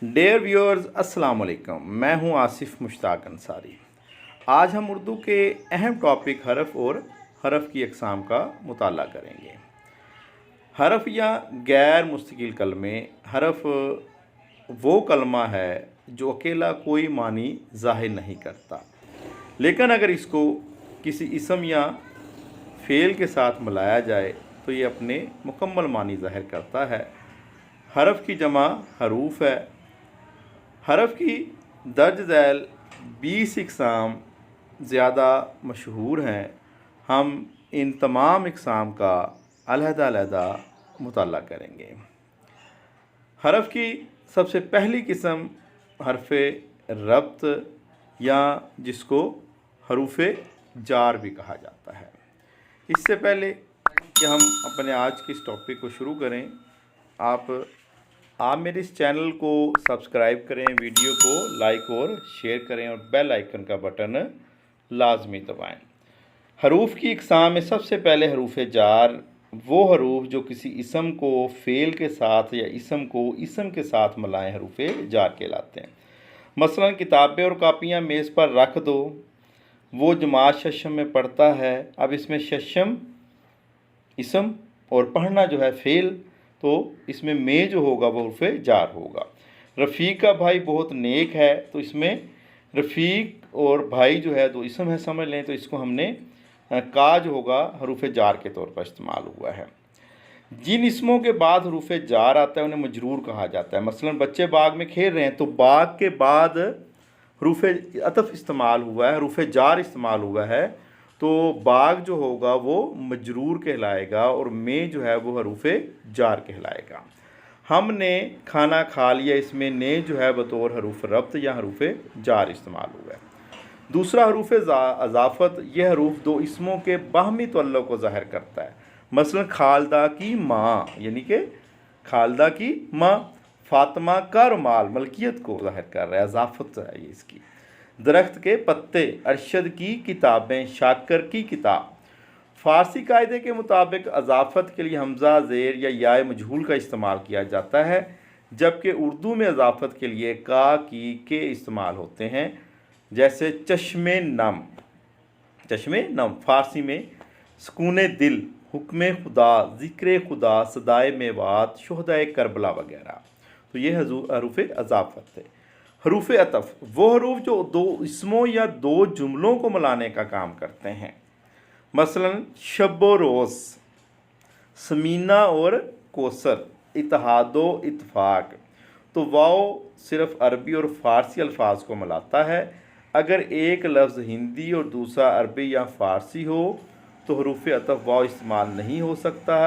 Dare viewers अस्सलाम वालेकुम। मैं हूं आसिफ मुश्ताक अंसारी। आज हम उर्दू के अहम टॉपिक हरफ और हरफ की अक़साम का मुताला करेंगे। हरफ या गैर मुस्तकिल कलमे। हरफ वो कलमा है जो अकेला कोई मानी ज़ाहिर नहीं करता, लेकिन अगर इसको किसी इसम या फ़ेल के साथ मिलाया जाए तो ये अपने मुकम्मल मानी ज़ाहिर करता है। हरफ की जमा हरूफ है। हरफ की दर्ज झैल 20 इक़साम ज़्यादा मशहूर हैं। हम इन तमाम इक़साम का अलहदा मुताला करेंगे। हरफ की सबसे पहली किस्म हरफ रब्त या जिसको हरूफ जार भी कहा जाता है। इससे पहले कि हम अपने आज के इस टॉपिक को शुरू करें, आप मेरे इस चैनल को सब्सक्राइब करें, वीडियो को लाइक और शेयर करें और बेल आइकन का बटन लाजमी दबाएं। हरूफ की इक़साम में सबसे पहले हरूफ जार वो हरूफ जो किसी इसम को फ़ेल के साथ या इसम को इसम के साथ मिलाएं हरूफ जार कहलाते हैं। मसलन किताबें और कापियाँ मेज़ पर रख दो, वो जमात शशम में पढ़ता है। अब इसमें शशम इसम और पढ़ना जो है फ़ेल, तो इसमें में जो होगा वो हरूफ जार होगा। रफ़ीक का भाई बहुत नेक है, तो इसमें रफ़ीक और भाई जो है दो इसम है, समझ लें। तो इसको हमने का जो होगा हरूफ जार के तौर पर इस्तेमाल हुआ है। जिन इसमों के बाद हरूफ जार आता है उन्हें मजरूर कहा जाता है। मसलन बच्चे बाग में खेल रहे हैं तो बाग के बाद हरूफ अतफ़ इस्तेमाल हुआ है, हरूफ जार इस्तेमाल हुआ है, तो बाग जो होगा वो मजरूर कहलाएगा और में जो है वो हरूफ जार कहलाएगा। हमने खाना खा लिया, इसमें ने जो है बतौर हरूफ रब्त या हरूफ जार इस्तेमाल हुआ है। दूसरा हरूफ अज़ाफ़त, यह हरूफ दो इसमों के बाहमी तअल्लुक़ को ज़ाहिर करता है। मसलन खालदा की माँ, यानी कि खालदा की माँ। फ़ातिमा का रुमाल मलकियत को ज़ाहिर कर रहा है, अज़ाफ़त है ये इसकी। दरख्त के पत्ते, अरशद की किताबें, शाकर की किताब। फ़ारसी कायदे के मुताबिक अज़ाफ़त के लिए हमज़ा ज़ेर या याए मजहूल का इस्तेमाल किया जाता है, जबकि उर्दू में अज़ाफ़त के लिए का की के इस्तेमाल होते हैं। जैसे चश्मे नम, चश्मे नम फ़ारसी में सुकून दिल, हुक्म खुदा, ज़िक्र खुदा, सदाए मेवात, शुहदाए करबला वगैरह। तो ये हरूफ अज़ाफ़त है। हरूफ अतफ़ वो हरूफ जो दो इसमों या दो जुमलों को मिलाने का काम करते हैं। मसलन शब्बो रोज़, समीना और कोसर, इत्तेहादो इत्तफ़ाक़। तो वाव सिर्फ़ अरबी और फ़ारसी अल्फाज को मिलाता है। अगर एक लफ्ज़ हिंदी और दूसरा अरबी या फ़ारसी हो तो हरूफ अतफ़ वाव इस्तेमाल नहीं हो सकता।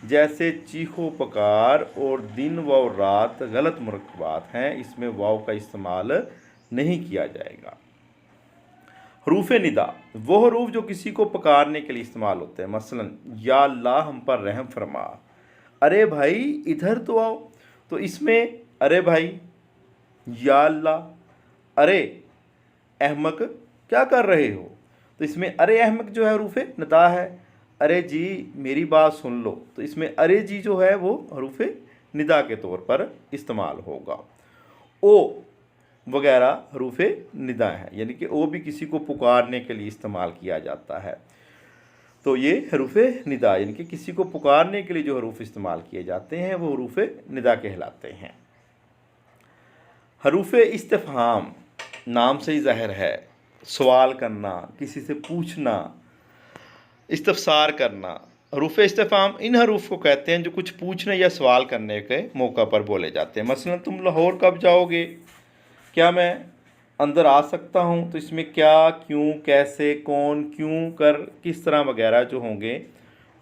जैसे चीखो पकार और दिन व रात गलत मुरक्कबात हैं, इसमें वाव का इस्तेमाल नहीं किया जाएगा। हरूफ निदा वो हरूफ जो किसी को पुकारने के लिए इस्तेमाल होते हैं। मसलन या अल्लाह हम पर रहम फरमा, अरे भाई इधर तो आओ। तो इसमें अरे भाई, या अल्लाह, अरे अहमक क्या कर रहे हो, तो इसमें अरे अहमक जो है हरूफ निदा है। अरे जी मेरी बात सुन लो, तो इसमें अरे जी जो है वो हरूफ निदा के तौर पर इस्तेमाल होगा। ओ वगैरह हरूफ निदा है, यानी कि ओ भी किसी को पुकारने के लिए इस्तेमाल किया जाता है। तो ये हरूफ निदा यानी कि किसी को पुकारने के लिए जो हरूफ इस्तेमाल किए जाते हैं वो हरूफ निदा कहलाते हैं। हरूफ इस्तिफ़हाम नाम से ही ज़ाहिर है, सवाल करना, किसी से पूछना, इस्तफसार करना। हरूफ इस्तिफ़हाम इन हरूफ को कहते हैं जो कुछ पूछने या सवाल करने के मौका पर बोले जाते हैं। मसलन तुम लाहौर कब जाओगे, क्या मैं अंदर आ सकता हूँ। तो इसमें क्या, क्यों, कैसे, कौन, क्यों, कर, किस तरह वगैरह जो होंगे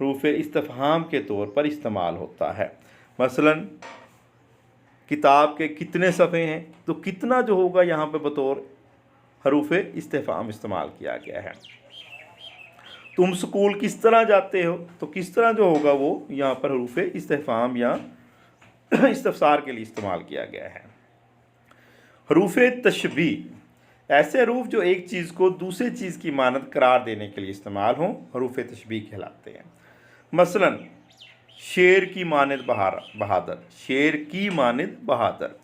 हरूफ इस्तिफ़हाम के तौर पर इस्तेमाल होता है। मसलन किताब के कितने सफ़े हैं, तो कितना जो होगा यहाँ पे बतौर हरूफ इस्तिफ़हाम इस्तेमाल किया गया है। तुम स्कूल किस तरह जाते हो, तो किस तरह जो होगा वो यहाँ पर हरूफ इस्तिफ़हाम या इस्तफसार के लिए इस्तेमाल किया गया है। हरूफ तशबीह ऐसे हरूफ जो एक चीज़ को दूसरी चीज़ की मानद करार देने के लिए इस्तेमाल हों, हरूफ तशबीह कहलाते हैं। मसलन शेर की मानद बहादुर, शेर की मानद बहादुर।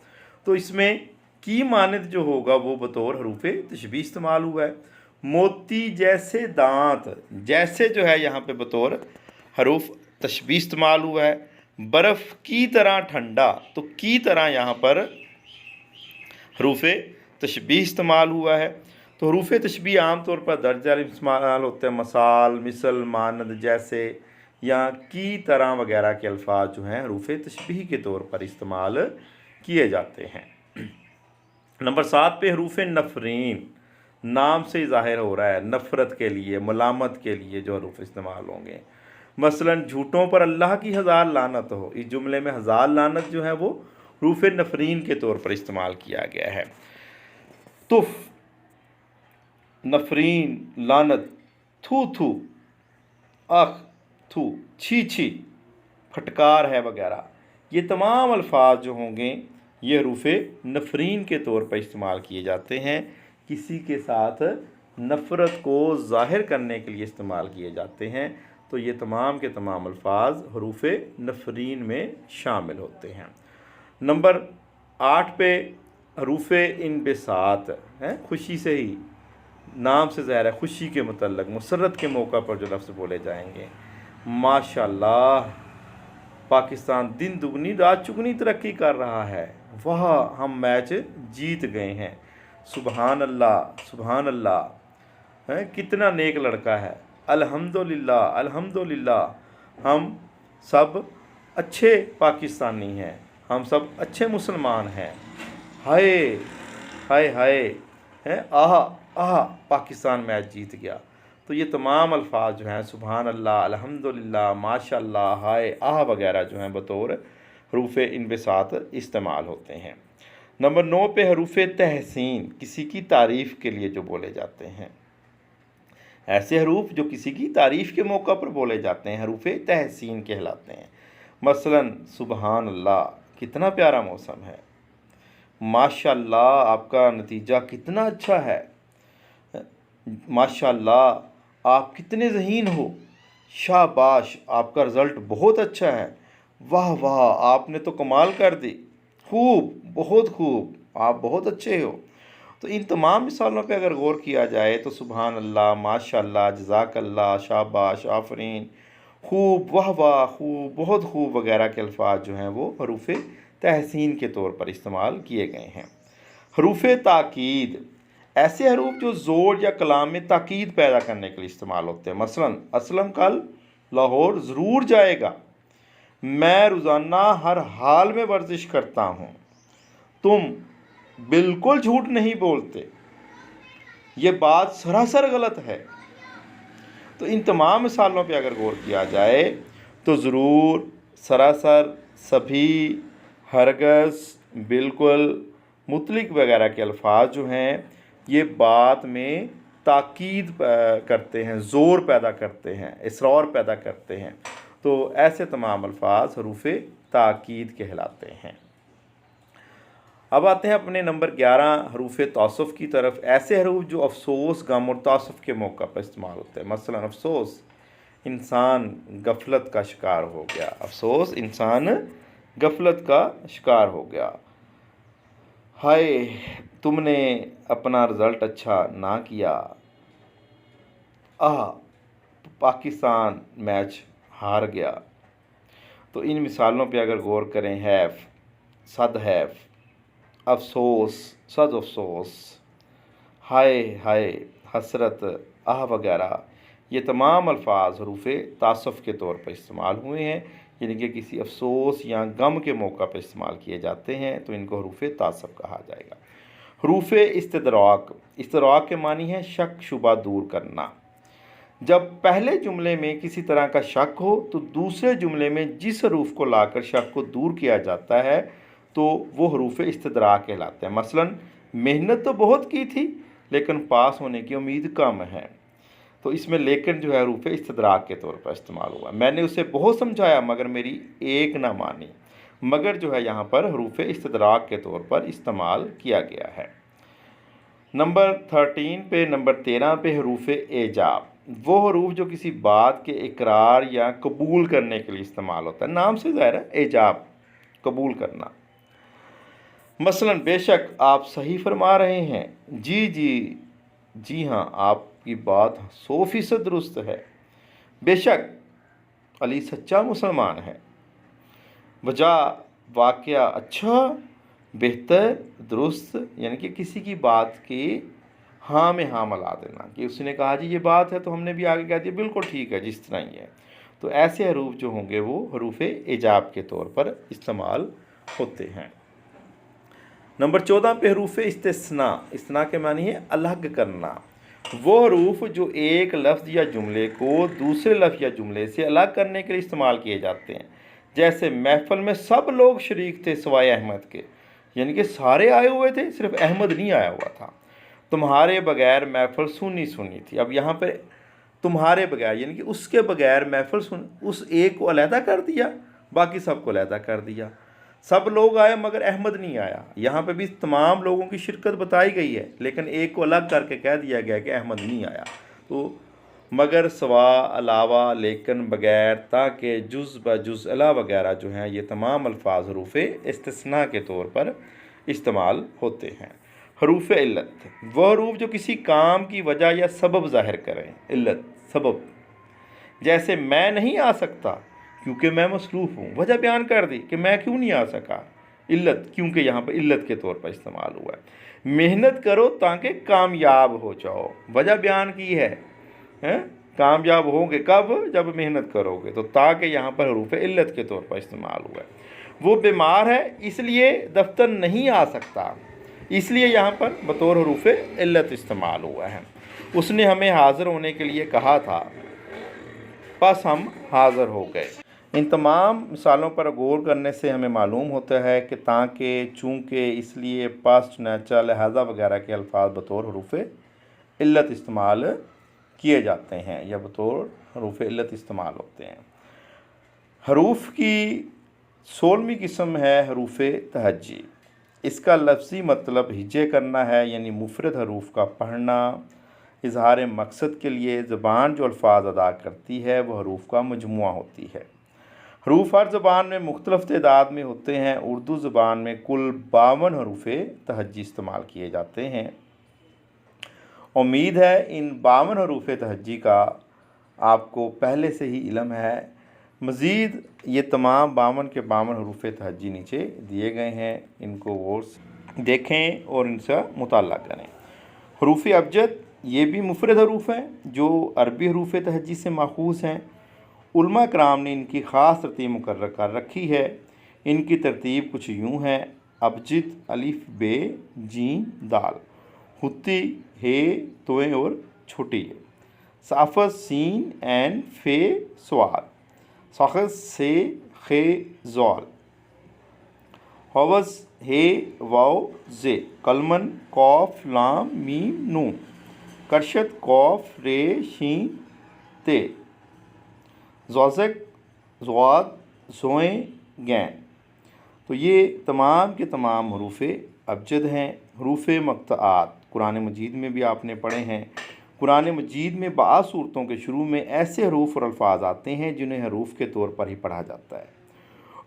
तो इसमें की मानिद जो होगा वो बतौर हरूफ तशबीह इस्तेमाल हुआ है। मोती जैसे दांत, जैसे जो है यहाँ पे बतौर हरूफ तशबीह इस्तेमाल हुआ है। बर्फ़ की तरह ठंडा, तो की तरह यहाँ पर हरूफ तशबीह इस्तेमाल हुआ है। तो हरूफ तशबीह आम तौर पर दर्ज वाले इस्तेमाल होते हैं। मसाल, मिसल, मानद जैसे या की तरह वगैरह के अल्फाज जो हैं हरूफ तशबीह के तौर पर इस्तेमाल किए जाते हैं। नंबर 7 पे हरूफ नफरीन, नाम से ज़ाहिर हो रहा है नफ़रत के लिए, मलामत के लिए जो हरूफ इस्तेमाल होंगे। मसलन झूठों पर अल्लाह की हज़ार लानत हो, इस जुमले में हज़ार लानत जो है वो हरूफ नफरीन के तौर पर इस्तेमाल किया गया है। तुफ, नफरीन, लानत, थू थू, अख, थू, छी छी, फटकार है वगैरह, ये तमाम अल्फाज जो होंगे ये हरूफ नफरीन के तौर पर इस्तेमाल किए जाते हैं। किसी के साथ नफ़रत को ज़ाहिर करने के लिए इस्तेमाल किए जाते हैं। तो ये तमाम के तमाम अल्फाज हरूफ नफरीन में शामिल होते हैं। नंबर 8 पे हरूफ इनबिसात हैं, खुशी से ही, नाम से ज़ाहिर है खुशी के मतलब, मुसर्रत के मौका पर जो लफ्ज़ बोले जाएंगे। माशाल्लाह, पाकिस्तान दिन दुगनी रात चुगनी तरक्की कर रहा है, वाह हम मैच जीत गए हैं, सुबहान अल्लाह सुबहान अल्लाह, हैं कितना नेक लड़का है, अल्हम्दुलिल्लाह अल्हम्दुलिल्लाह, हम सब अच्छे पाकिस्तानी हैं, हम सब अच्छे मुसलमान हैं, हाय हाय हाय, हैं आह आह पाकिस्तान मैच जीत गया। तो ये तमाम अल्फाज जो हैं सुबहान अल्लाह, अल्हम्दुलिल्लाह, माशाअल्लाह, हाय आह वगैरह जो हैं बतौर हरूफ इनबिसात इस्तेमाल होते हैं। नंबर 9 पे हरूफ तहसीन, किसी की तारीफ़ के लिए जो बोले जाते हैं। ऐसे हरूफ जो किसी की तारीफ़ के मौका पर बोले जाते हैं हरूफ तहसीन कहलाते हैं। मसलन सुबहान अल्लाह, कितना प्यारा मौसम है, माशाअल्लाह आपका नतीजा कितना अच्छा है, माशाअल्लाह आप कितने ज़हीन हो, शाबाश आपका रिज़ल्ट बहुत अच्छा है, वाह वाह आपने तो कमाल कर दी, खूब बहुत खूब, आप बहुत अच्छे हो। तो इन तमाम मिसालों पे अगर गौर किया जाए तो सुबहान अल्लाह, माशाअल्लाह, जज़ाकल्लाह, शाबाश, आफरीन, खूब, वाह वाह, खूब, बहुत खूब वगैरह के अल्फाज जो हैं वो हरूफ तहसीन के तौर पर इस्तेमाल किए गए हैं। हरूफ ताकीद, ऐसे हरूफ जो ज़ोर या कलाम में ताकीद पैदा करने के लिए इस्तेमाल होते हैं। मसलन असलम कल लाहौर ज़रूर जाएगा, मैं रोज़ाना हर हाल में वर्जिश करता हूँ, तुम बिल्कुल झूठ नहीं बोलते, ये बात सरासर गलत है। तो इन तमाम मिसालों पे अगर गौर किया जाए तो ज़रूर, सरासर, सभी, हरगज़, बिल्कुल, मुतलिक वगैरह के अल्फाज जो हैं ये बात में ताकीद करते हैं, ज़ोर पैदा करते हैं, इसरार पैदा करते हैं। तो ऐसे तमाम अल्फाज हरूफ ताकीद कहलाते हैं। अब आते हैं अपने नंबर 11 हरूफ तौसुफ़ की तरफ। ऐसे हरूफ जो अफसोस, गम और तौसुफ़ के मौका पर इस्तेमाल होते हैं। मसलन अफसोस, इंसान गफलत का शिकार हो गया, अफसोस इंसान गफलत का शिकार हो गया, हाय तुमने अपना रिज़ल्ट अच्छा ना किया, आह पाकिस्तान मैच हार गया। तो इन मिसालों पे अगर गौर करें, हैफ़, सद हैफ़, अफसोस, सद अफसोस, हाय हाय, हसरत, आह वगैरह, ये तमाम अल्फाज हरूफ तासुफ़ के तौर पर इस्तेमाल हुए हैं, यानी कि किसी अफसोस या गम के मौका पर इस्तेमाल किए जाते हैं, तो इनको हरूफ तासुफ़ कहा जाएगा। हरूफ इस्तदराक, इस्तदराक के मानी है शक शुबा दूर करना। जब पहले जुमले में किसी तरह का शक हो तो दूसरे जुमले में जिस हरूफ को लाकर शक को दूर किया जाता है तो वो हरूफ इस्तदराक कहलाते हैं। मसलन मेहनत तो बहुत की थी लेकिन पास होने की उम्मीद कम है, तो इसमें लेकिन जो है हरूफ इस्तदराक के तौर पर इस्तेमाल हुआ। मैंने उसे बहुत समझाया मगर मेरी एक ना मानी, मगर जो है यहाँ पर हरूफ इस्तदराक के तौर पर इस्तेमाल किया गया है। नंबर 13 पे हरूफ एजाब, वो हरूफ जो किसी बात के इकरार या कबूल करने के लिए इस्तेमाल होता है। नाम से ज़ाहिर है एजाब, कबूल करना। मसलन बेशक आप सही फरमा रहे हैं, जी जी, जी हाँ आपकी बात 100% दुरुस्त है, बेशक अली सच्चा मुसलमान है। वजह वाक़या अच्छा, बेहतर, दुरुस्त, यानी कि किसी की बात की हाँ में हाँ मिला देना कि उसने कहा जी ये बात है तो हमने भी आगे कह दिया बिल्कुल ठीक है जिस तरह ही है। तो ऐसे हरूफ जो होंगे वो हरूफ इजाब के तौर पर इस्तेमाल होते हैं। नंबर 14 पे हरूफ इस्तिस्ना। इस्तिना के मानी है अलग करना। वो हरूफ जो एक लफ्ज़ या जुमले को दूसरे लफ्ज़ या जुमले से अलग करने के लिए इस्तेमाल किए जाते हैं। जैसे महफिल में सब लोग शरीक थे सिवाय अहमद के, यानी कि सारे आए हुए थे, सिर्फ अहमद नहीं आया हुआ था। तुम्हारे बगैर महफिल सुनी सुनी थी। अब यहाँ पर तुम्हारे बगैर यानी कि उसके बगैर महफिल सुन, उस एक को अलहदा कर दिया, बाकी सबको अलहदा कर दिया। सब लोग आए मगर अहमद नहीं आया। यहाँ पे भी तमाम लोगों की शिरकत बताई गई है, लेकिन एक को अलग करके कह दिया गया कि अहमद नहीं आया। तो मगर, सवा, अलावा, लेकिन, बगैर, ताकि, जुज़ ब जुज़, अला वगैरह जो हैं ये तमाम अल्फाज हरूफ इस्तिस्ना के तौर पर इस्तेमाल होते हैं। हरूफ इल्लत, वह हरूफ जो किसी काम की वजह या सबब ज़ाहिर करें। इल्लत सबब, जैसे मैं नहीं आ सकता क्योंकि मैं मसरूफ़ हूँ, वजह बयान कर दी कि मैं क्यों नहीं आ सका, इल्लत, क्योंकि यहाँ पर इल्लत के तौर पर इस्तेमाल हुआ है। मेहनत करो ताकि कामयाब हो जाओ, वजह बयान की है, हैं? कामयाब होंगे कब, जब मेहनत करोगे। तो ताकि यहाँ पर हरूफ इल्लत के तौर पर इस्तेमाल हुआ है। वो बीमार है इसलिए दफ्तर नहीं आ सकता, इसलिए यहाँ पर बतौर हरूफ इल्लत इस्तेमाल हुआ है। उसने हमें हाज़िर होने के लिए कहा था, बस हम हाज़िर हो गए। इन तमाम मिसालों पर गौर करने से हमें मालूम होता है कि ताकि, चूँकि, इसलिए, पास्ट, नेचर, लिहाजा वगैरह के अल्फाज बतौर हरूफ इल्लत इस्तेमाल किए जाते हैं या बतौर हरूफ इल्लत इस्तेमाल होते हैं। हरूफ की 16वीं किस्म है हरूफ तहज्जी। इसका लफ्ज़ी मतलब हिज्जे करना है, यानी मुफरद हरूफ का पढ़ना। इजहार मकसद के लिए ज़बान जो अल्फाज अदा करती है वह हरूफ का मजमुआ होती है। हरूफ हर ज़बान में मुख्तलिफ़ तादाद में होते हैं। उर्दू ज़बान में कुल 52 हरूफ तहज्जी इस्तेमाल किए जाते हैं। उम्मीद है इन 52 हरूफ तहज्जी का आपको पहले से ही इल्म है। मज़ीद ये तमाम 52 के 52 हरूफ तहज्जी नीचे दिए गए हैं, इनको गौर से देखें और इनसे मुताला करें। हरूफ अबजद ये भी मुफरद हरूफ हैं जो अरबी हरूफ तहज्जी से माखूज़ हैं। उलमा कराम ने इनकी ख़ास तरतीब मुकर्रर कर रखी है। इनकी तरतीब कुछ यूँ है: अबजद अलिफ बे जीम दाल, हुत्ती हे तोएँ और छोटी है, साफ़स सीन एन फे स्वाद, साख़स से खे ज़ौल, हवस हे वाओ जे, कलमन कौफ लाम मीम नून, करशत कौफ रे शीन ते, ज़ौज़क ज़वाद ज़ोए गैन। तो ये तमाम के तमाम हरूफ अबजद हैं। हरूफ मक़ताआत कुरान मजीद में भी आपने पढ़े हैं। कुरान मजीद में बाज़ सूरतों के शुरू में ऐसे हरूफ और अल्फाज आते हैं जिन्हें हरूफ के तौर पर ही पढ़ा जाता है,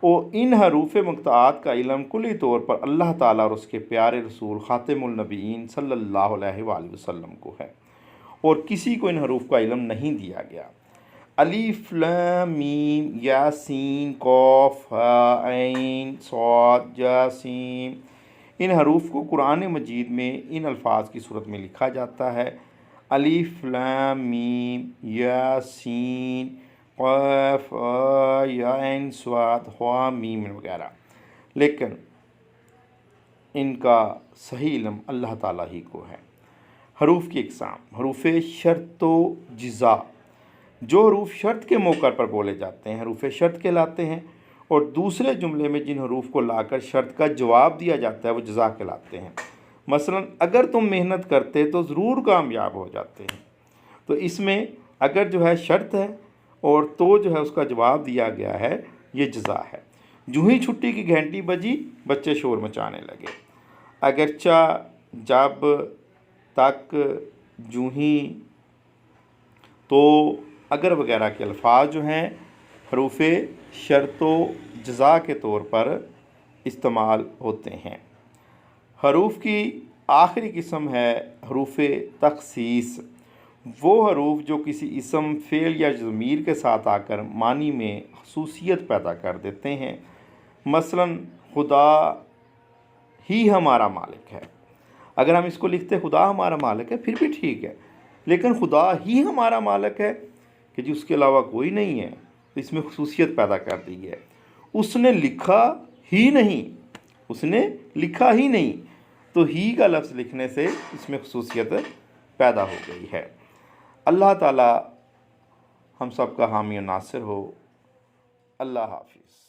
और इन हरूफ मक़ताआत का इल्म कुली तौर पर अल्लाह ताला और उसके प्यारे रसूल ख़ातिमुल नबीयीन सल्लल्लाहु अलैहि वसल्लम को है, और किसी को इन हरूफ का इल्म नहीं दिया गया। अलिफ लाम मीम यासीन कौफ हा ऐन सॉद यासीन, इन हरूफ को कुरान मजीद में इन अल्फाज की सूरत में लिखा जाता है: अलिफ लाम मीम यासीन क़ाफ या ऐन स्वाद हा मीम वगैरह। लेकिन इनका सही इल्म अल्लाह ताला ही को है। हरूफ की इक़साम, हरूफ शर्त व जिज़ा, जो हरूफ शर्त के मौक़ा पर बोले जाते हैं हरूफ शर्त कहलाते हैं, और दूसरे जुमले में जिन हरूफ को लाकर शर्त का जवाब दिया जाता है वो जज़ा कहलाते हैं। मसलन अगर तुम मेहनत करते तो ज़रूर कामयाब हो जाते हैं। तो इसमें अगर जो है शर्त है और तो जो है उसका जवाब दिया गया है, ये जज़ा है। जूँ ही छुट्टी की घंटी बजी बच्चे शोर मचाने लगे। अगरचा, जब, तक, जूँ ही, तो, अगर वगैरह के अल्फाज जो हैं हरूफ शर्त व जज़ा के तौर पर इस्तेमाल होते हैं। हरूफ की आखिरी किस्म है हरूफ तखसीस। वो हरूफ जो किसी इसम, फ़ेल या ज़मीर के साथ आकर मानी में खसूसियत पैदा कर देते हैं। मसलन खुदा ही हमारा मालिक है, अगर हम इसको लिखते खुदा हमारा मालिक है फिर भी ठीक है, लेकिन खुदा ही हमारा मालिक है कि जी उसके अलावा कोई नहीं है, तो इसमें खसूसियत पैदा कर दी है। उसने लिखा ही नहीं, उसने लिखा ही नहीं, तो ही का लफ्ज़ लिखने से इसमें खसूसियत पैदा हो गई है। अल्लाह ताला हम सब का हामी और नासिर हो। अल्लाह हाफिज़।